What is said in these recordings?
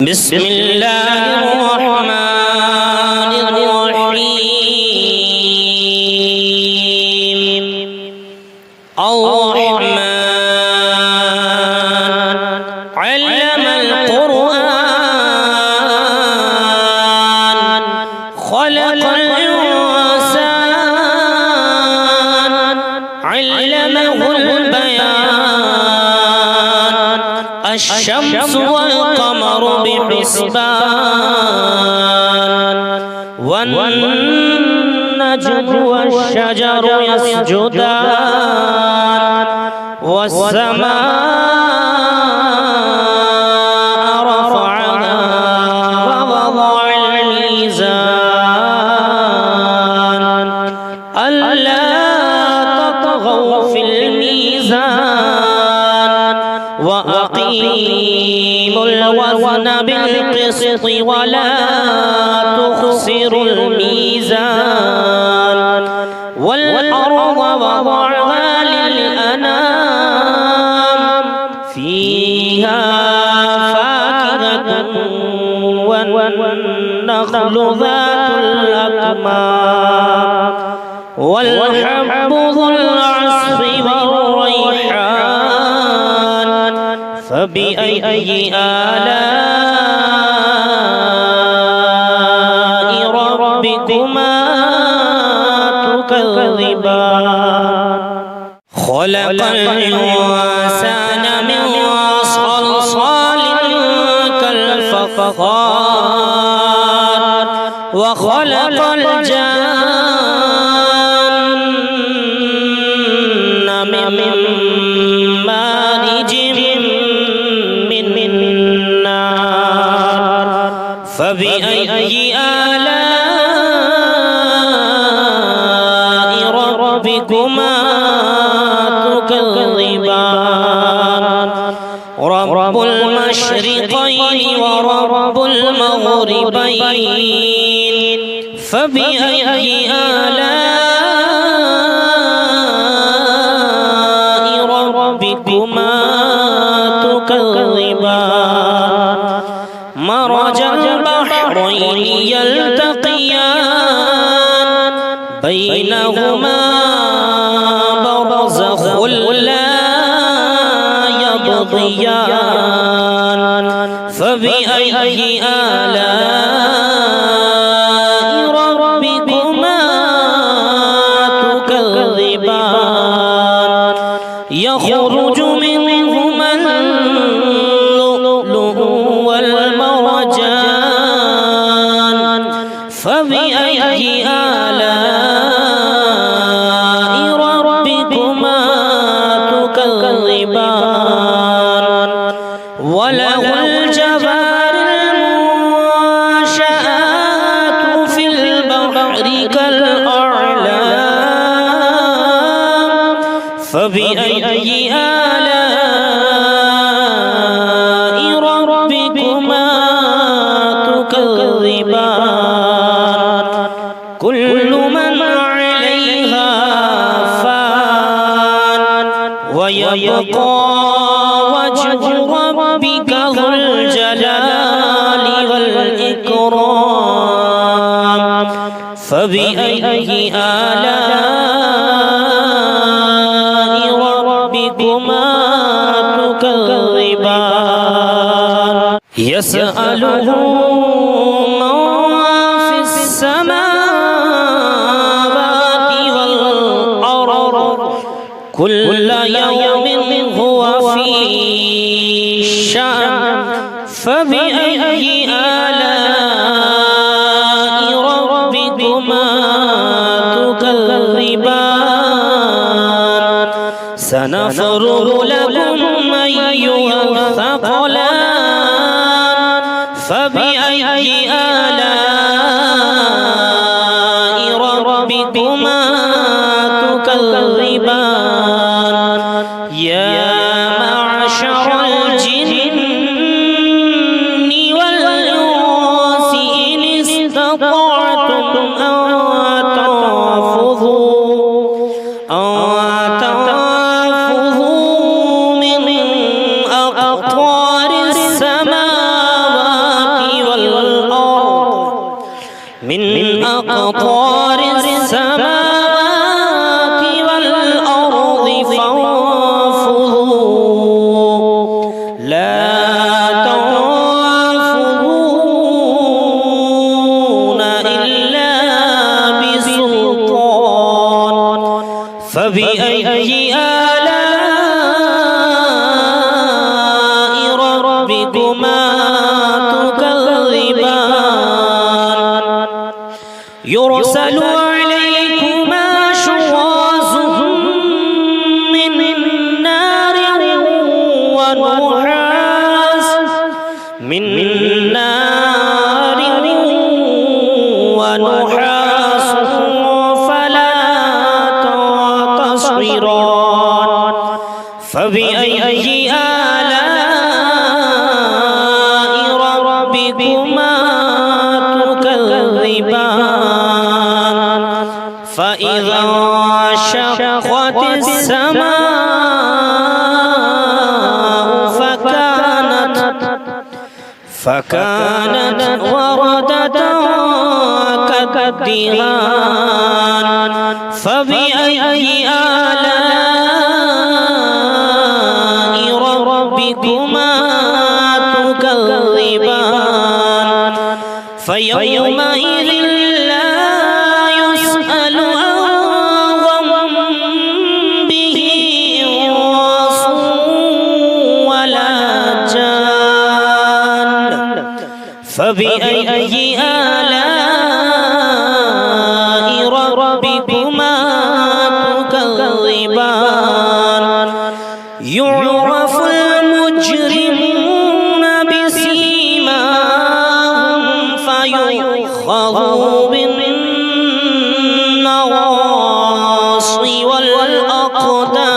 بسم الله الرحمن الرحيم الرحمن علم القرآن خلق الإنسان علمه البيان الشمس والقمر بحسبان والنجم والشجر يسجدان والسماء رفعها ووضع الميزان ألا تطغوا في الميزان وأقيموا الوزن بالقسط ولا تخسروا الميزان والأرض وضعها للأنام فيها فاكهة والنخل ذات الأكمام والحب ذو العصف والريحان فبأي آلاء ربكما تكذبان خلق الإنسان من صلصال كالفخار وخلق الجن من مارج من نار فبأي آلاء ربكما تكذبان رب المشرقين ورب المغربين فبأي آلاء ربكما تكذبان مرج البحرين يلتقيان بينهما برزخ لا يبغيان فبأي آلاء ربكما تكذبان يخرج منهما اللؤلؤ والمرجان فبأي آلاء ربكما تكذبان وله الجوار المنشآت في البحر كالأعلام فبأي آلاء ربكما تكذبان كل من عليها فان ويبقى وجه ربك ذو الجلال والإكرام فبأي آلاء ربكما تكذبان يسأله من في السماوات والأرض كل يوم هو في شأن فبأي آلاء ربكما تكذبان سنفرغ لكم أيها الثقلان فبأي آلاء ربكما تكذبان يا معشر الجن والإنس إن استطعتم أن تنفذوا من أقطار السماوات أقطار السماوات والأرض فانفذوا لا تنفذون إلا بسلطان فبأي آلاء ربكما تكذبان يرسل عليكما شواظ من نار ونحاس فلا تنتصران فبأي آلاء ربكما تكذبان فإذا انشقت السماء فكانت وردة كالدهان فبأي آلاء ربكما تكذبان فيومئذ لا يسأل عن ذنبه إنس ولا جان فبأي آلاء ربكما تكذبان يعرف المجرمون بسيماهم فيؤخذ بالنواصي والأقدام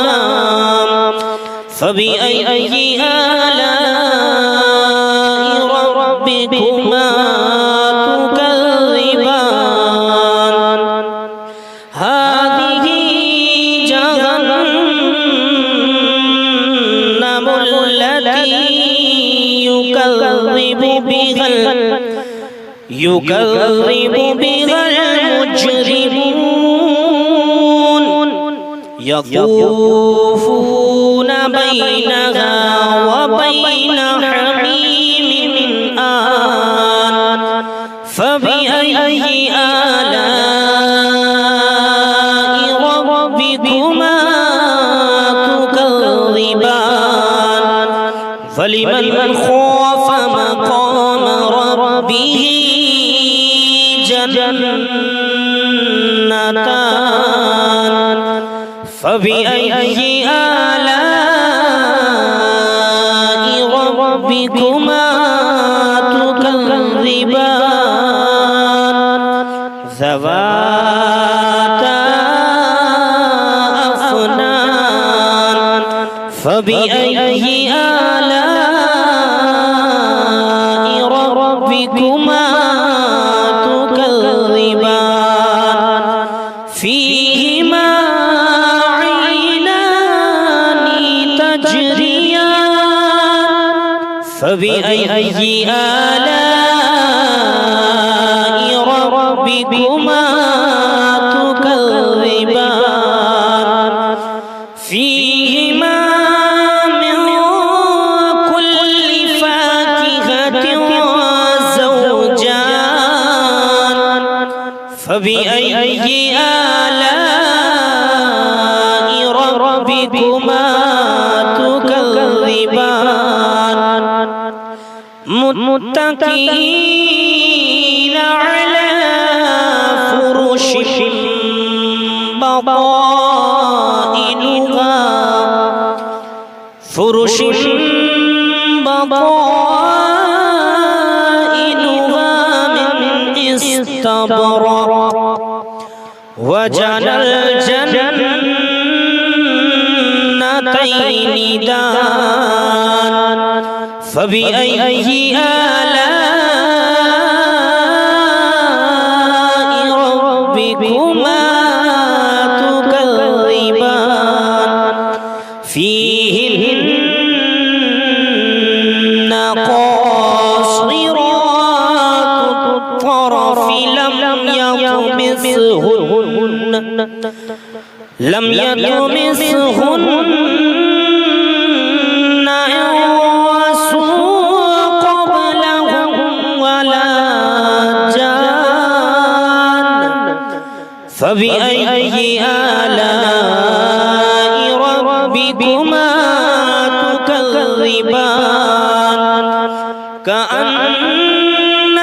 فبأي آلاء ربكما تكذبان هذه جهنم التي يكذب بها المجرمون يطوفون بينها وبين حميم آن فبأي آلاء ربكما تكذبان فلمن خاف مقام ربه جنتان فبأي آلاء ربكما تكذبان ذواتا أفنان فبأي آلاء ربكما تكذبان فيهما عينان تجريان فبأي آلاء ربكما تكذبان فيهما من كل فاكهة زوجان فبأي آلاء ربكما تكذبان متكئين على فرش بطائنها من استبرق وجنى الجنتين دان فبأي آلاء ربكما تكذبان فيهن قاصرات الطرف لم يطمثهن لم يطمثهن إنس قبلهم ولا جان فبأي آلاء ربكما تكذبان كأنهن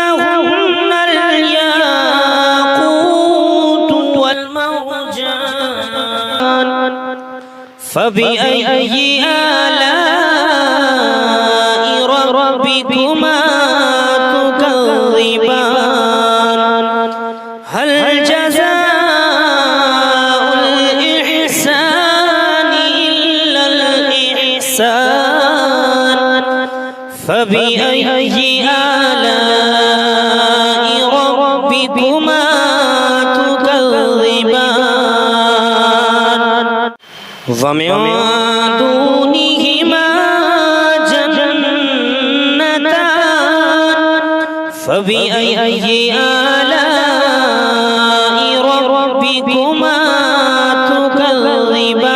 الياقوت والمرجان فبأي آلاء ربكما تكذبان هل جزاء الإحسان إلا الإحسان فبأي آلاء ربكما تكذبان ومن دونهما جنتان فبأي آلاء ربكما تكذبان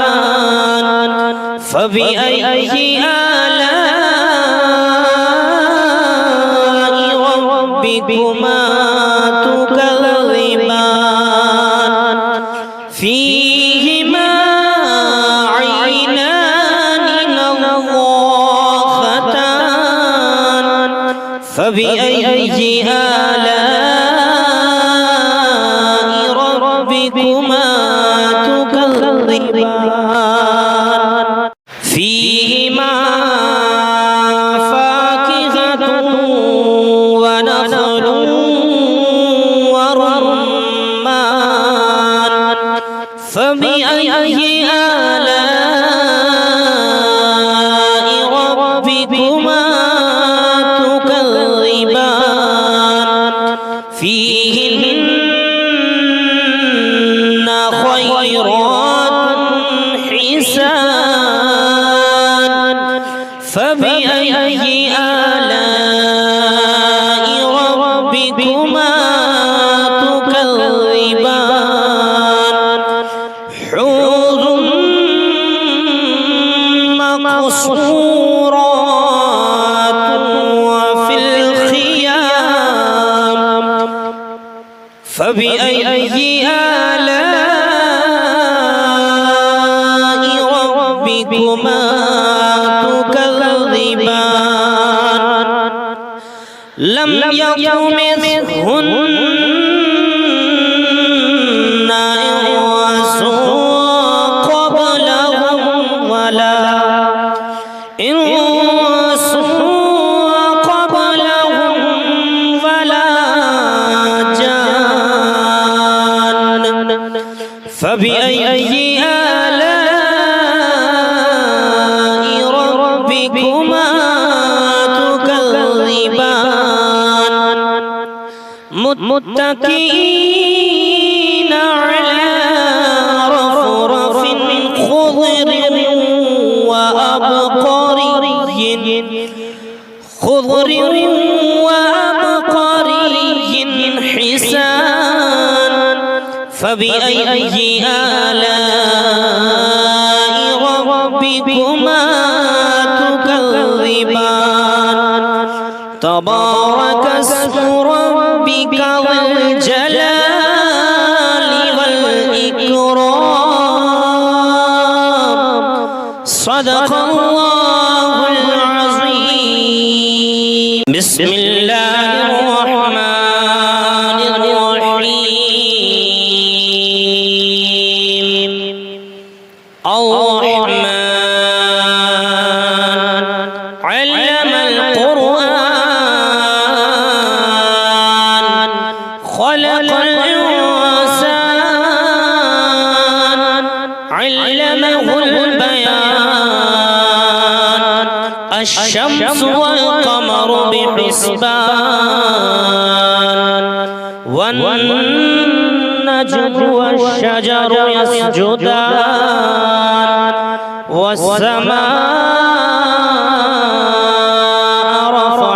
مدهامتان فبأي آلاء ربكما تكذبان فيهما عينان نضاختان فبأي آلاء ربكما تكذبان فيهما فاكهة ونخل ورمان فبأي آلاء ربكما تكذبان فيهن خيرات حسان فبأي آلاء ربكما تكذبان حور مقصورات وفي الخيام فبأي آلاء ربكما تكذبان لم يطمثهن إنس قبلهم ولا جان فبأي آلاء ربكما تكذبان متكئين على رفرف خضر وأبقري حسان فبأي آلاء ربكما تكذبان تبارك اسم ربك ذو الجلال والإكرام صدق الله العظيم بسم الله الرحمن الرحيم الرحمن علم القرآن خلق الإنسان علمه البيان الشمس والقمر بحسبان والنجم والشجر يسجدان والسماء رفعها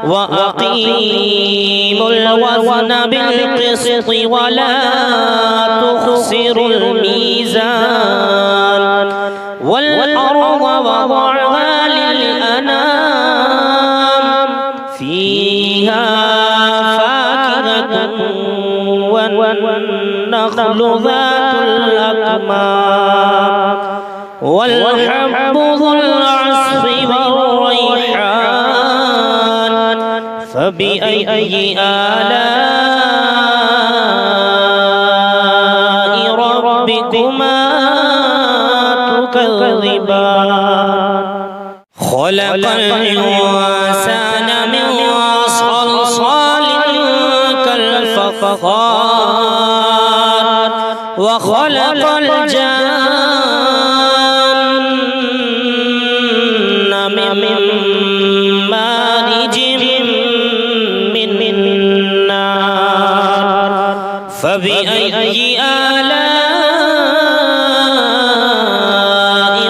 وأقيموا الوزن بالقسط ولا تخسروا الميزان والأرض وضعها للأنام فيها فاكهة والنخل ذات الأكمام والحب ذو العصف والريحان فبأي آلاء ربكما تكذبان خلق الإنسان من صلصال كالفخار وخلق الجن من مارج من نار فبأي آلاء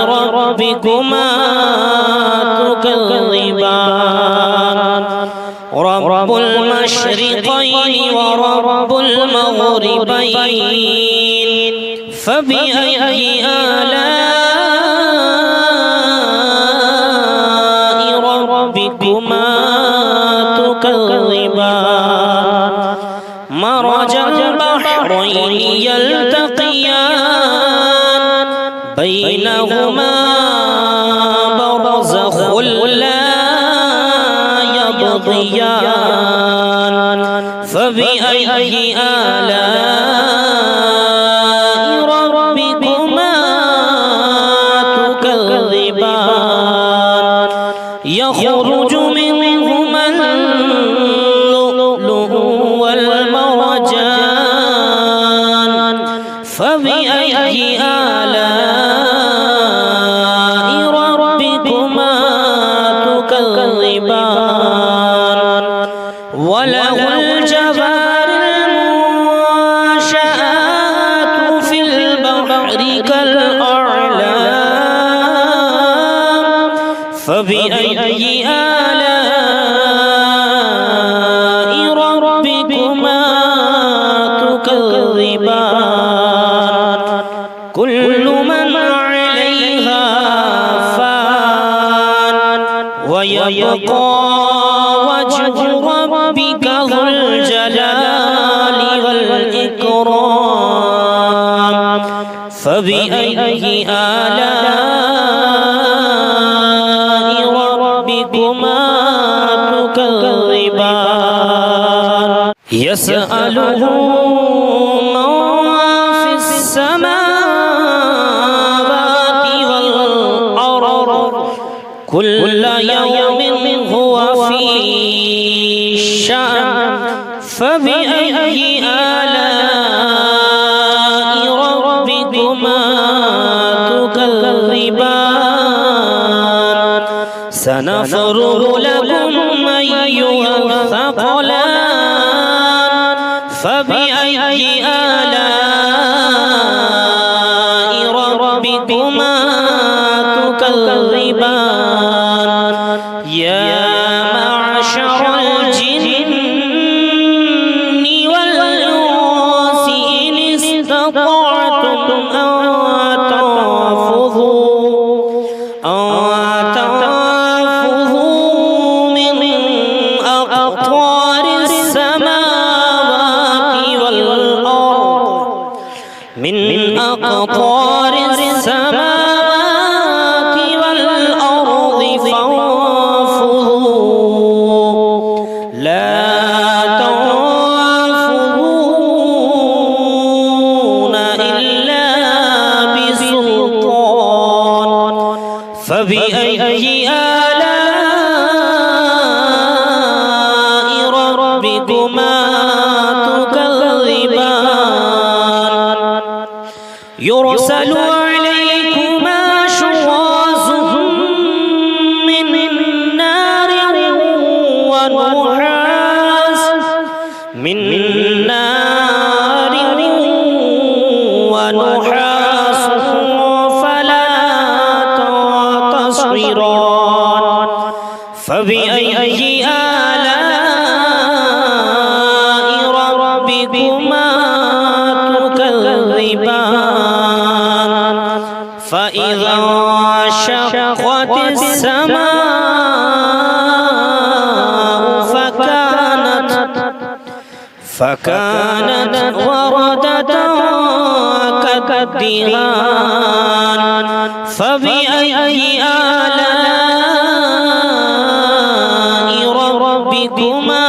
ربكما تكذبان رب المشرقين ورب المغربين فبأي آلاء ربكما تكذبان مرج البحرين يلتقيان بينهما برزخ لا يبغيان فبأي آلاء ربكما تكذبان يخرج منهما اللؤلؤ والمرجان فبأي آلاء ربكما تكذبان وله الجوار المنشآت في البحر كالأعلام فبأي آلاء ربكما تكذبان كل من عليها فان ويبقى وجه ربك ذو الجلال والإكرام فبأي آلاء ربكما تكذبان يسأله من في السماوات والأرض كل يوم هو في شأن فبأي آلاء ربكما تكذبان سنفرغ لكم أيها الثقلان فبأي آلاء ربكما تكذبان يا معشر الجن والإنس إن استطعتم أن تنفذوا من أقطار السماوات والأرض من أقطار السماوات والأرض فانفذوا لا تنفذون إلا بسلطان فبأي آلاء ربكما تكذبان يرسل عليكما شواظ من نار ونحاس فلا تصبران فبأي آلاء السماء فكانت وردة كالدهان فبأي آلاء ربكما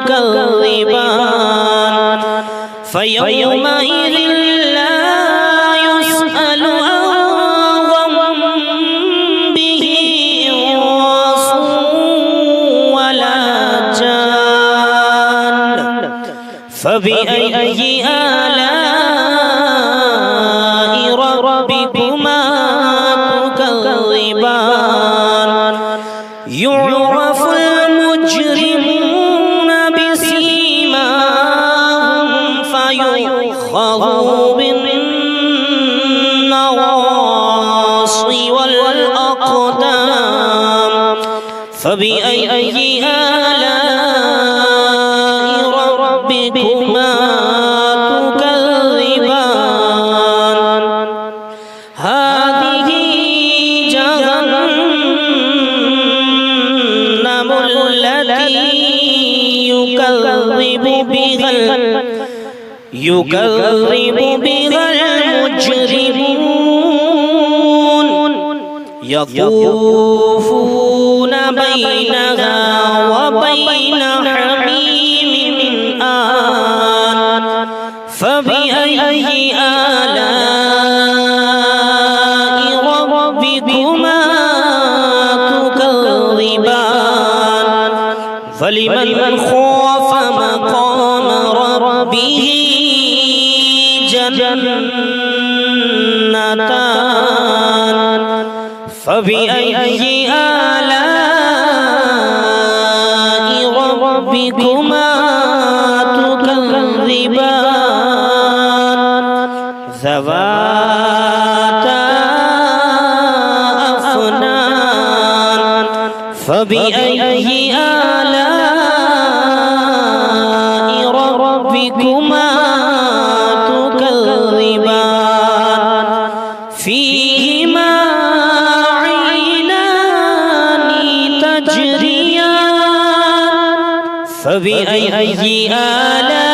تكذبان فيومئذ لا يسأل عن ذنبه إنس ولا جان فبأي آلاء ربكما تكذبان يعرف المجرمون بسيماهم فيؤخذ بالنواصي والأقدام فبأي آلاء ربكما تكذبان هذه جهنم التي يكذب بها المجرمون يطوفون بينها وبين حميم آن فبأي آلاء ربكما تكذبان فلمن خاف مقام ربه جنتان فبأي آلاء ربكما تكذبان ذواتا أفنان فبأي آلاء ربكما تكذبان فيهما عينان تجريان فبأي آلاء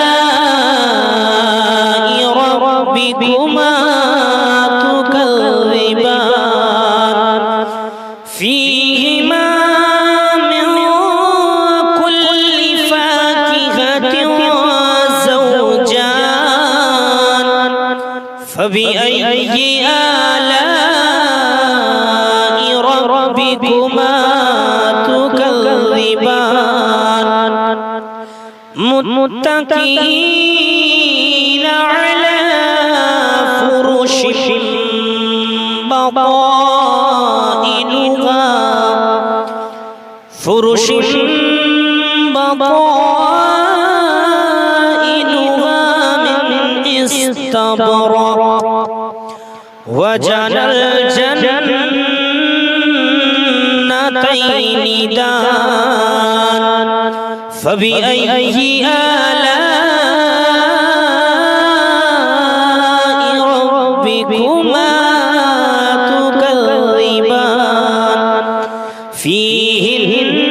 ربكما تكذبان فيهما من كل فاكهة زوجان فبأي آلاء ربكما تكذبان متكئين على فرش بطائنها من استبرق وجنى الجنتين دان فبأي آلاء ربكما تكذبان فيهن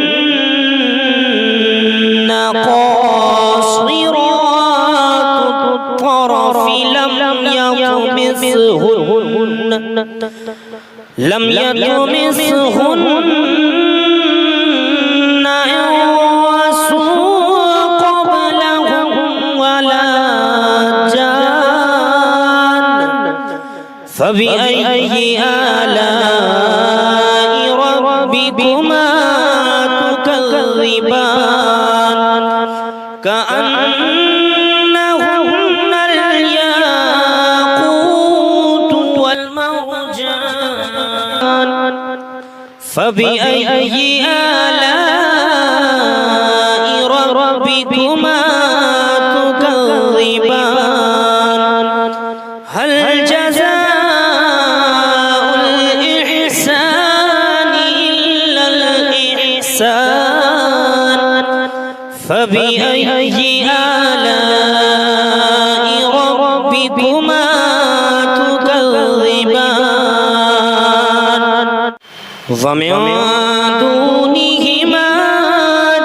قاصرات الطرف لم يطمثهن إنس قبلهم ولا جان فبأي آلاء ربكما تكذبان كأنهن الياقوت والمرجان فبأي آلاء ربكما تكذبان هل جزاء الإحسان إلا الإحسان فبأي آلاء ربكما تكذبان ومن دونهما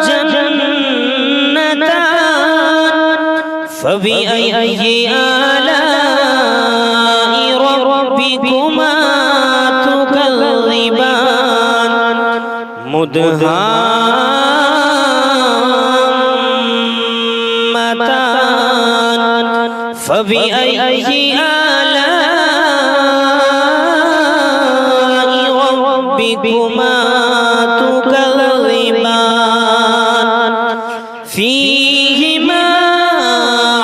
جنتان فبأي آلاء ربكما تكذبان مدهامتان فبأي آلاء ربكما تكذبان فيهما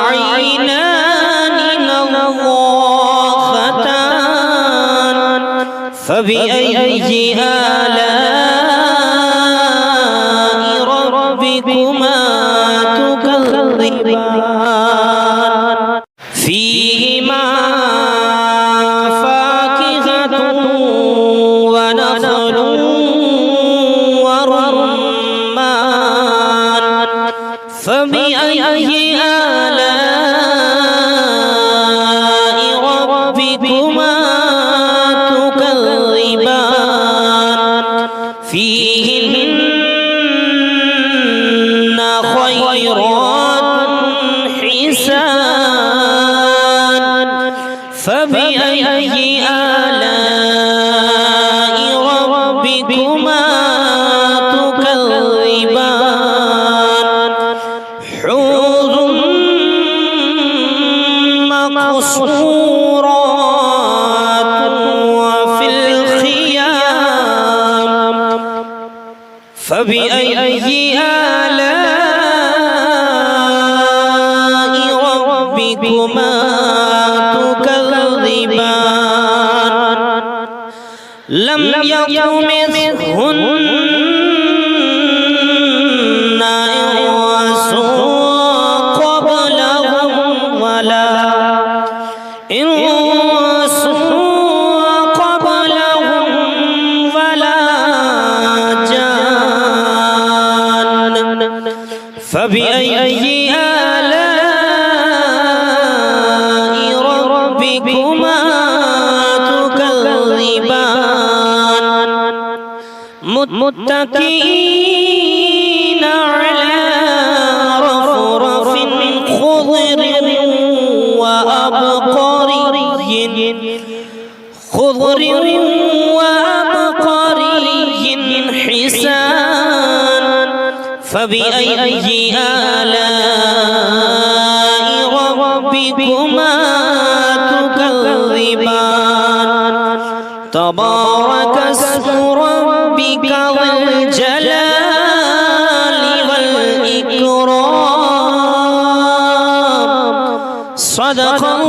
عينان نضاختان فبأي آلاء ربكما تكذبان فيهما فاكهة ونخل ورمان فبأي آلاء ربكما تكذبان فيهن خيرات حسان فبأي آلاء ربكما تكذبان حور مقصورات وفي الخيام فبأي آلاء ربكما تكذبان لم يطمثهن إنس قبلهم ولا جان فبأي آلاء ربكما تكذبان متكئين على رفرف خضر وأبقري حسان فبأي آلاء ربكما تكذبان تبارك اسم ربك ذي الجلال والإكرام صدق